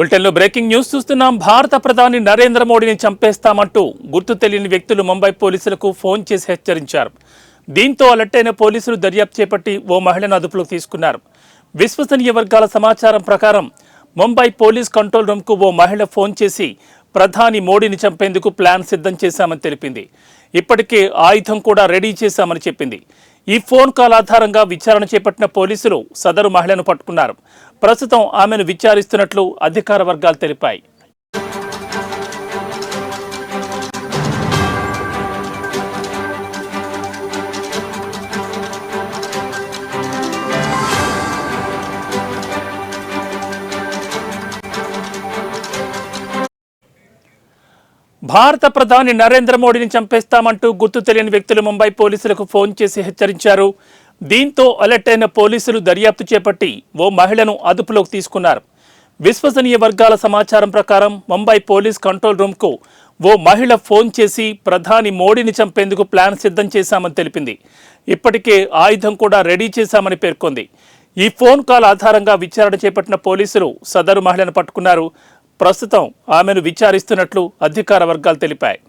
బులెటిన్లో breaking news చూస్తున్నాం. భారత ప్రధాని నరేంద్ర మోడీని చంపేస్తామంటూ గుర్తు తెలియని వ్యక్తులు ముంబై పోలీసులకు ఫోన్ చేసి హెచ్చరించారు. దీంతో అలర్ట్ అయిన పోలీసులు దర్యాప్తు చేపట్టి ఓ మహిళను అదుపులోకి తీసుకున్నారు. విశ్వసనీయ వర్గాల సమాచారం ప్రకారం ముంబై పోలీస్ కంట్రోల్ రూమ్కు ఓ మహిళ ఫోన్ చేసి ప్రధాని మోడీని చంపేందుకు ప్లాన్ సిద్ధం చేశామని తెలిపింది. ఇప్పటికే ఆయుధం కూడా రెడీ చేశామని చెప్పింది. ఈ ఫోన్ కాల్ ఆధారంగా విచారణ చేపట్టిన పోలీసులు సదరు మహిళను పట్టుకున్నారు. ప్రస్తుతం ఆమెను విచారిస్తున్నట్లు అధికార వర్గాలు తెలిపాయి. భారత ప్రధాని నరేంద్ర మోడీని చంపేస్తామంటూ గుర్తు తెలియని వ్యక్తులు ముంబై పోలీసులకు ఫోన్ చేసి హెచ్చరించారు. దీంతో అలర్ట్ అయిన పోలీసులు దర్యాప్తు చేపట్టి ఓ మహిళను అదుపులోకి తీసుకున్నారు. విశ్వసనీయ వర్గాల సమాచారం ప్రకారం ముంబై పోలీస్ కంట్రోల్ రూమ్కు ఓ మహిళ ఫోన్ చేసి ప్రధాని మోడీని చంపేందుకు ప్లాన్ సిద్ధం చేశామని తెలిపింది. ఇప్పటికే ఆయుధం కూడా రెడీ చేశామని పేర్కొంది. ఈ ఫోన్ కాల్ ఆధారంగా విచారణ చేపట్టిన పోలీసులు సదరు మహిళను పట్టుకున్నారు. ప్రస్తుతం ఆమెను విచారిస్తున్నట్లు అధికార వర్గాలు తెలిపాయి.